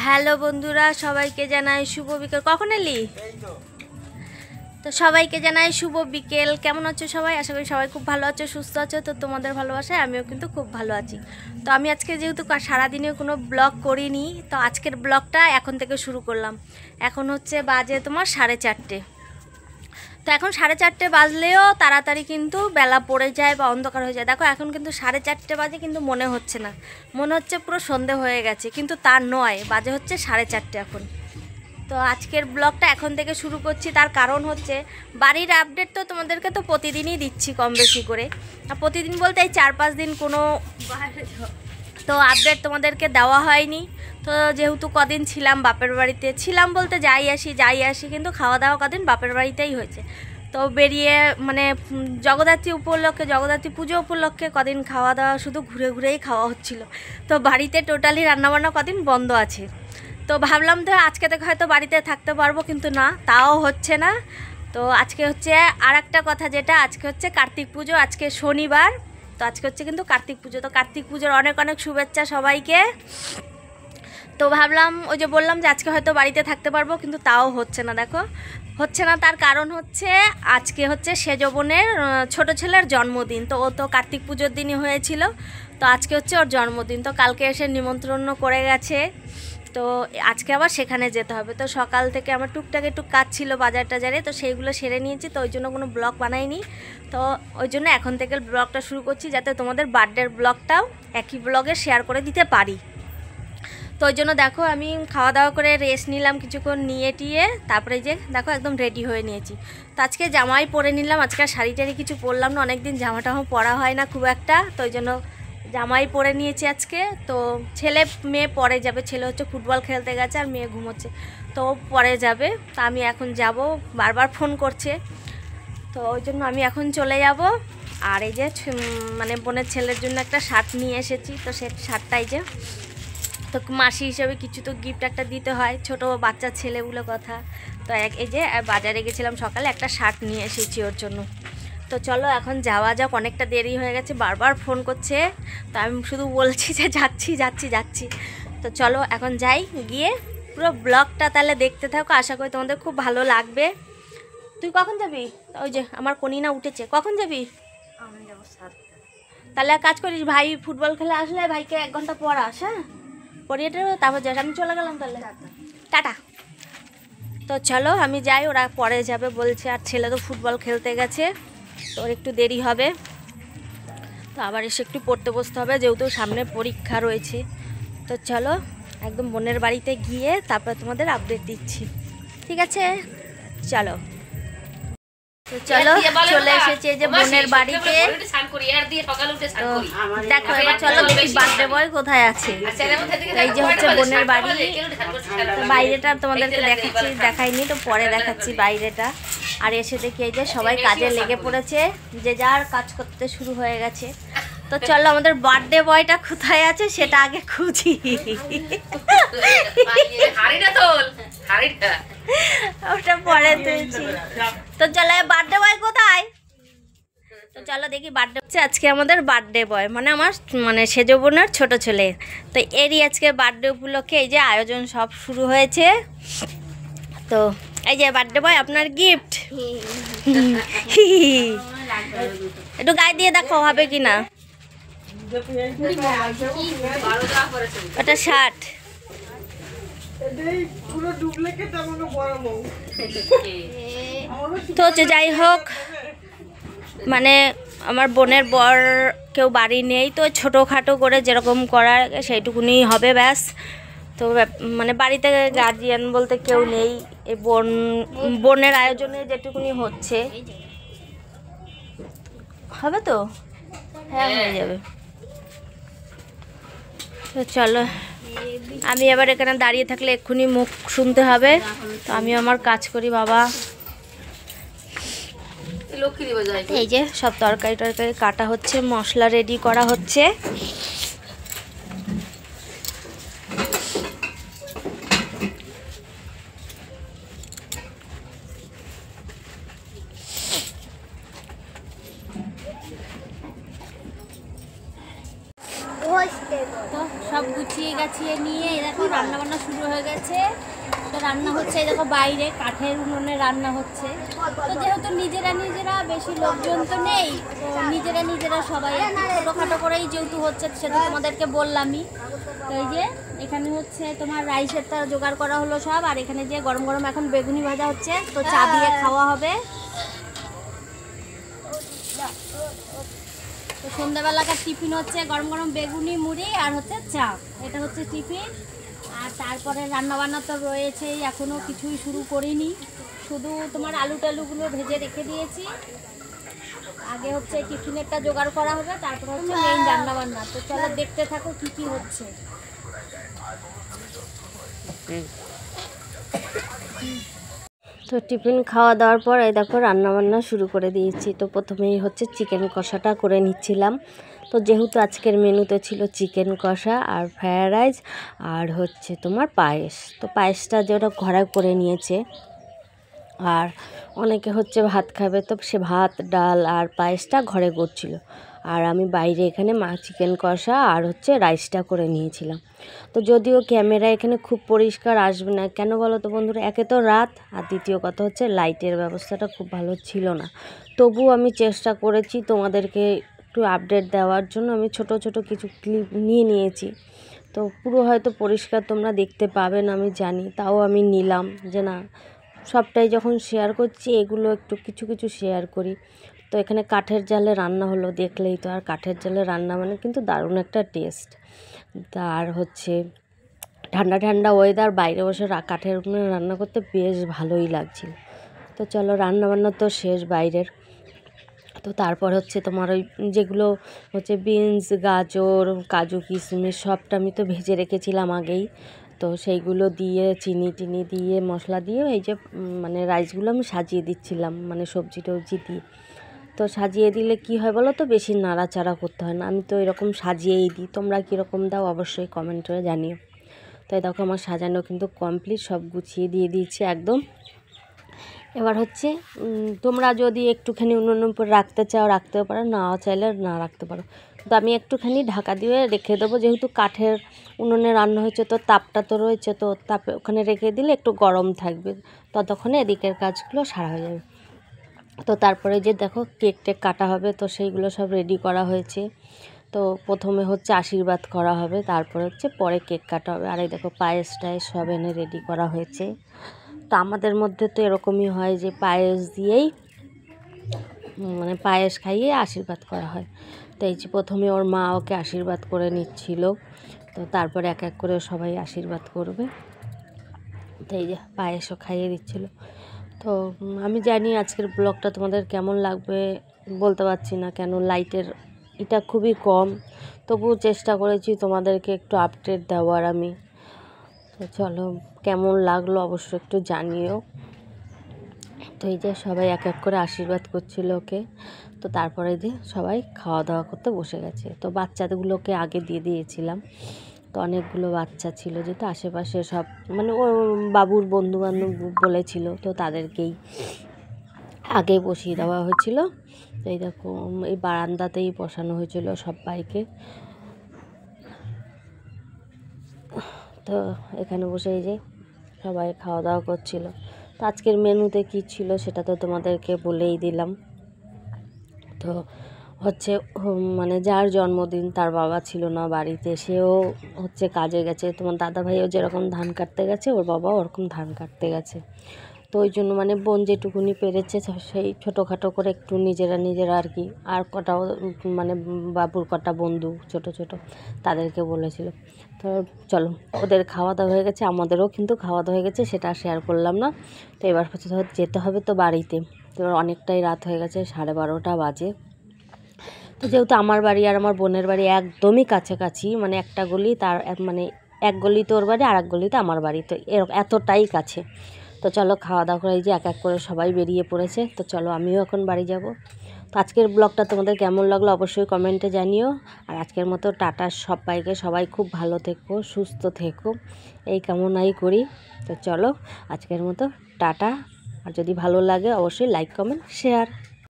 Hello বন্ধুরা, সবাইকে জানাই শুভ বিকেল। কখন এলি? তো সবাইকে জানাই শুভ বিকেল। কেমন আছো সবাই? আশা করি সবাই খুব ভালো আছো, সুস্থ আছো। তো তোমাদের ভালোবাসায় আমিও কিন্তু খুব ভালো আছি। তো আমি আজকে যেহেতু সারাদিনে কোনো ব্লগ করিনি, তো আজকের ব্লগটা এখন থেকে শুরু করলাম। এখন হচ্ছে বাজে তোমার 4:30। তো এখন 4:30 বাজলেও তাড়াতাড়ি কিন্তু বেলা পড়ে যায় বা অন্ধকার হয়ে যায়। দেখো এখন কিন্তু 4:30 বাজে, কিন্তু মনে হচ্ছে না, মনে হচ্ছে পুরো সন্ধে হয়ে গেছে, কিন্তু তা নয়, বাজে হচ্ছে 4:30 এখন। তো আজকের ব্লগটা এখন থেকে শুরু করছি, তার কারণ হচ্ছে বাড়ির আপডেট তো তোমাদেরকে তো প্রতিদিনই দিচ্ছি কম বেশি করে। আর প্রতিদিন বলতে এই 4-5 দিন কোনো তো আপডেট তোমাদেরকে দেওয়া হয়নি। তো যেহেতু কদিন ছিলাম বাপের বাড়িতে, ছিলাম বলতে যাই আসি, কিন্তু খাওয়া দাওয়া কদিন বাপের বাড়িতেই হয়েছে। তো বেরিয়ে মানে জগদ্ধাত্রী পুজো উপলক্ষে কদিন খাওয়া দাওয়া শুধু ঘুরে ঘুরেই খাওয়া হচ্ছিলো। তো বাড়িতে টোটালি রান্নাবান্না কদিন বন্ধ আছে। তো ভাবলাম তো আজকে থেকে হয়তো বাড়িতে থাকতে পারবো, কিন্তু না, তাও হচ্ছে না। তো আজকে হচ্ছে আর একটা কথা, যেটা আজকে হচ্ছে কার্তিক পুজো, আজকে শনিবার। তো আজকে হচ্ছে কিন্তু কার্তিক পুজো। তো কার্তিক পুজোর অনেক অনেক শুভেচ্ছা সবাইকে। তো ভাবলাম, ওই যে বললাম যে আজকে হয়তো বাড়িতে থাকতে পারবো, কিন্তু তাও হচ্ছে না। দেখো হচ্ছে না, তার কারণ হচ্ছে আজকে হচ্ছে সেজ বোনের ছোট ছেলের জন্মদিন। তো ও তো কার্তিক পুজোর দিনই হয়েছিল, তো আজকে হচ্ছে ওর জন্মদিন। তো কালকে এসে নিমন্ত্রণ করে গেছে, তো আজকে আবার সেখানে যেতে হবে। তো সকাল থেকে আমার টুকটাক একটু কাজ ছিল বাজার টাজারে, তো সেইগুলো সেরে নিয়েছি। তো ওই জন্য কোনো ব্লগ বানাইনি। তো ওই জন্য এখন থেকে ব্লগটা শুরু করছি, যাতে তোমাদের বার্থডের ব্লগটাও একই ব্লগে শেয়ার করে দিতে পারি। তো ওই জন্য দেখো আমি খাওয়া দাওয়া করে রেস্ট নিলাম কিছুক্ষণ, নিয়ে টিয়ে তারপরে যে দেখো একদম রেডি হয়ে নিয়েছি। তো আজকে জামাই পরে নিলাম, আজকে শাড়ি টাড়ি কিছু পরলাম না, অনেকদিন জামা টামা পরা হয় না খুব একটা। তো ওই জন্য জামাই পরে নিয়েছি আজকে। তো ছেলে মেয়ে পরে যাবে, ছেলে হচ্ছে ফুটবল খেলতে গেছে আর মেয়ে ঘুমোচ্ছে, তো পরে যাবে। তো আমি এখন যাব, বারবার ফোন করছে, তো ওই জন্য আমি এখন চলে যাব। আর এই যে মানে বোনের ছেলের জন্য একটা শার্ট নিয়ে এসেছি, তো সে শার্টটাই যে তো মাসি হিসেবে কিছু তো গিফট একটা দিতে হয়, ছোটো বাচ্চা ছেলেগুলো কথা। তো এই যে বাজারে গেছিলাম সকালে, একটা শার্ট নিয়ে এসেছি ওর জন্য। তো চলো এখন যাওয়া যাক, অনেকটা দেরি হয়ে গেছে, বারবার ফোন করছে। তো আমি শুধু বলছি যে যাচ্ছি। তো চলো এখন যাই, গিয়ে পুরো ব্লগটা তাহলে দেখতে থাকো, আশা করি তোমাদের খুব ভালো লাগবে। তুই কখন যাবি? ওই যে আমার কনিনা উঠেছে, কখন যাবি? আমি যাবো 7টা। তাহলে এক কাজ করিস, ভাই ফুটবল খেলে আসলে ভাইকে 1 ঘন্টা পর আস, হ্যাঁ, পড়িয়ে তারপর যাস। আমি চলে গেলাম তাহলে, টাটা। তো চলো আমি যাই, ওরা পরে যাবে বলছে, আর ছেলে তো ফুটবল খেলতে গেছে, তো ওর একটু দেরি হবে। তো আবার এসে একটু পড়তে বসতে হবে, যেহেতু সামনে পরীক্ষা রয়েছে। তো চলো একদম বোনের বাড়িতে গিয়ে তারপর তোমাদের আপডেট দিচ্ছি, ঠিক আছে? চলো। তো চলো চলে এসেছে যে বোনের বাড়িতে। দেখো এবার চলো দেখি বার্থডে বয় কোথায় আছে। এই যে হচ্ছে বোনের বাড়ি, বাইরেটা তোমাদেরকে দেখাইনি, তো পরে দেখাচ্ছি বাইরেটা। আর এসে দেখি এই যে সবাই কাজে লেগে পড়েছে, যে যার কাজ করতে শুরু হয়ে গেছে। তো চলো আমাদের বার্থডে বয়টা কোথায় আছে সেটা আগে খুঁজি। ওটা পরে তুলছি। তো চলো বার্থডে বয় কোথায়? তো চলো দেখি বার্থডে হচ্ছে আজকে আমাদের বার্থডে বয়, মানে আমার মানে সেজ বোনের ছোট ছেলে। তো এরই আজকে বার্থডে উপলক্ষে এই যে আয়োজন সব শুরু হয়েছে। তো এই যে বার্থডে বয় আপনার গিফট, একটু গায়ে দিয়ে দেখো হবে কি না। ওটা শার্ট, তো হচ্ছে যাই হোক, মানে আমার বোনের বর কেউ বাড়ি নেই, তো ছোটোখাটো করে যেরকম করার সেইটুকুনি হবে ব্যাস। তো মানে বাড়িতে গার্জিয়ান বলতে কেউ নেই, এই বোনের আয়োজনে যেটুকুনি হচ্ছে হবে, তো হ্যাঁ হয়ে যাবে। তো চলো আমি এবার এখানে দাঁড়িয়ে থাকলে এক্ষুনি মুখ শুনতে হবে, তো আমি আমার কাজ করি বাবা। এই যে সব তরকারি কাটা হচ্ছে, মশলা রেডি করা হচ্ছে। তো সব গুছিয়ে গাছিয়ে নিয়ে দেখো রান্না রান্নাবান্না শুরু হয়ে গেছে। তো রান্না হচ্ছে এই দেখো বাইরে কাঠের উনুনে রান্না হচ্ছে। তো যেহেতু নিজেরা বেশি লোকজন তো নেই, তো নিজেরা সবাই ছোটোখাটো করেই যেহেতু হচ্ছে সেটা তোমাদেরকে বললামই। তো এই যে এখানে হচ্ছে তোমার রাইসেরটা জোগাড় করা হলো সব, আর এখানে যে গরম গরম এখন বেগুনি ভাজা হচ্ছে, তো চা দিয়ে খাওয়া হবে। তো সন্ধ্যাবেলাকার টিফিন হচ্ছে গরম গরম বেগুনি মুড়ি আর হচ্ছে চা, এটা হচ্ছে টিফিন। আর তারপরে রান্নাবান্না তো রয়েছেই, এখনও কিছুই শুরু করিনি, শুধু তোমার আলু টালুগুলো ভেজে রেখে দিয়েছি। আগে হচ্ছে টিফিনেরটা জোগাড় করা হবে, তারপর হচ্ছে মেইন রান্নাবান্না। তো চলো দেখতে থাকো কি কি হচ্ছে। তো টিফিন খাওয়া দাওয়ার পর এই দেখো রান্নাবান্না শুরু করে দিয়েছি। তো প্রথমেই হচ্ছে চিকেন কষাটা করে নিচ্ছিলাম। তো যেহেতু আজকের মেনুতে ছিল চিকেন কষা আর ফ্রায়েড রাইস আর হচ্ছে তোমার পায়েস, তো পায়েসটা যেটা ঘরে করে নিয়েছে। আর অনেকে হচ্ছে ভাত খাবে, তো সে ভাত ডাল আর পায়েসটা ঘরে করছিল, আর আমি বাইরে এখানে চিকেন কষা আর হচ্ছে রাইসটা করে নিয়েছিলাম। তো যদিও ক্যামেরা এখানে খুব পরিষ্কার আসবে না, কেন বলো তো বন্ধুরা, একে তো রাত, আর দ্বিতীয় কথা হচ্ছে লাইটের ব্যবস্থাটা খুব ভালো ছিল না। তবুও আমি চেষ্টা করেছি তোমাদেরকে একটু আপডেট দেওয়ার জন্য, আমি ছোট ছোট কিছু ক্লিপ নিয়েছি। তো পুরো হয়তো পরিষ্কার তোমরা দেখতে পাবে না আমি জানি, তাও আমি নিলাম যে না, সবটাই যখন শেয়ার করছি এগুলো একটু কিছু কিছু শেয়ার করি। তো এখানে কাঠের জালে রান্না হলো, দেখলেই তো, আর কাঠের জালে রান্না মানে কিন্তু দারুণ একটা টেস্ট। আর হচ্ছে ঠান্ডা ঠান্ডা ওয়েদার, বাইরে বসে কাঠের উনুনে রান্না করতে বেশ ভালোই লাগছিল। তো চলো রান্নাবান্না তো শেষ বাইরের। তো তারপর হচ্ছে তোমার ওই যেগুলো হচ্ছে বিনস, গাজর, কাজু, কিশমিশ সবটা আমি তো ভেজে রেখেছিলাম আগেই। তো সেইগুলো দিয়ে চিনি টিনি দিয়ে মশলা দিয়ে এই যে মানে রাইসগুলো আমি সাজিয়ে দিচ্ছিলাম, মানে সবজি টবজি দিয়ে। তো সাজিয়ে দিলে কি হয় বলো তো, বেশি নাড়াচাড়া করতে হয় না, আমি তো এরকম সাজিয়েই দিই। তোমরা কীরকম দাও অবশ্যই কমেন্ট করে জানিও। তো দেখো আমার সাজানো কিন্তু কমপ্লিট, সব গুছিয়ে দিয়ে দিয়েছি একদম। এবার হচ্ছে তোমরা যদি একটুখানি উনুনের উপর রাখতে চাও রাখতেও পারো, না চাইলে না রাখতে পারো। তো আমি একটুখানি ঢাকা দিয়ে রেখে দেবো, যেহেতু কাঠের উনুনে রান্না হয়েছে, তো তাপটা তো রয়েছে, তো তাপে ওখানে রেখে দিলে একটু গরম থাকবে, ততক্ষণে এদিকের কাজগুলো সারা হয়ে যাবে। তো তারপরে যে দেখো কেক টেক কাটা হবে, তো সেইগুলো সব রেডি করা হয়েছে। তো প্রথমে হচ্ছে আশীর্বাদ করা হবে, তারপর হচ্ছে পরে কেক কাটা হবে। আর এই দেখো পায়েস টায়েস সব এনে রেডি করা হয়েছে। তো আমাদের মধ্যে তো এরকমই হয় যে পায়েস দিয়েই মানে পায়েস খাইয়ে আশীর্বাদ করা হয়। তো এই যে প্রথমে ওর মা ওকে আশীর্বাদ করে নিচ্ছিল, তো তারপরে এক এক করে সবাই আশীর্বাদ করবে। তো এই যে পায়েসও খাইয়ে দিচ্ছিল। তো আমি জানি আজকের ব্লগটা তোমাদের কেমন লাগবে বলতে পারছি না, কেন লাইটের এটা খুবই কম, তবুও চেষ্টা করেছি তোমাদেরকে একটু আপডেট দেওয়ার আমি। তো চলো কেমন লাগলো অবশ্যই একটু জানিও। তো এই যে সবাই এক এক করে আশীর্বাদ করছিল ওকে। তো তারপরে যে সবাই খাওয়া দাওয়া করতে বসে গেছে। তো বাচ্চাগুলোকে আগে দিয়ে দিয়েছিলাম, তো অনেকগুলো বাচ্চা ছিল, যেহেতু আশেপাশে সব মানে ও বাবুর বন্ধুবান্ধব বলেছিল, তো তাদেরকেই আগে বসিয়ে দেওয়া হয়েছিল। তো এই দেখো এই বারান্দাতেই বসানো হয়েছিল সবাইকে। তো এখানে বসে এই যে সবাই খাওয়া দাওয়া করছিল। তো আজকের মেনুতে কী ছিল সেটা তো তোমাদেরকে বলেই দিলাম। তো হচ্ছে মানে যার জন্মদিন তার বাবা ছিল না বাড়িতে, সেও হচ্ছে কাজে গেছে। তোমার দাদা ভাইও যেরকম ধান কাটতে গেছে, ওর বাবাও ওরকম ধান কাটতে গেছে। তো ওই জন্য মানে বোন যেটুকুনি পেরেছে সেই ছোটোখাটো করে একটু নিজেরা আর কি, আর কটাও মানে বাবুর কটা বন্ধু ছোট ছোট তাদেরকে বলেছিল। তো চলো ওদের খাওয়া দাওয়া হয়ে গেছে, আমাদেরও কিন্তু খাওয়া দাওয়া হয়ে গেছে, সেটা শেয়ার করলাম না। তো এবার হচ্ছে যেতে হবে তো বাড়িতে। তো অনেকটাই রাত হয়ে গেছে, 12:30 বাজে। তো যেহেতু আমার বাড়ি আর আমার বোনের বাড়ি একদমই কাছাকাছি, মানে একটা গলি তার মানে এক গলিতে ওর বাড়ি আর এক গলিতে আমার বাড়ি, তো এতটাই কাছে। তো চলো খাওয়া দাওয়া করে এই যে এক এক করে সবাই বেরিয়ে পড়েছে। তো চলো আমিও এখন বাড়ি যাব। তো আজকের ব্লগটা তোমাদের কেমন লাগলো অবশ্যই কমেন্টে জানিও। আর আজকের মতো টাটা সবাইকে, সবাই খুব ভালো থেকো, সুস্থ থেকো, এই কামনাই করি। তো চলো আজকের মতো টাটা। আর যদি ভালো লাগে অবশ্যই লাইক কমেন্ট শেয়ার।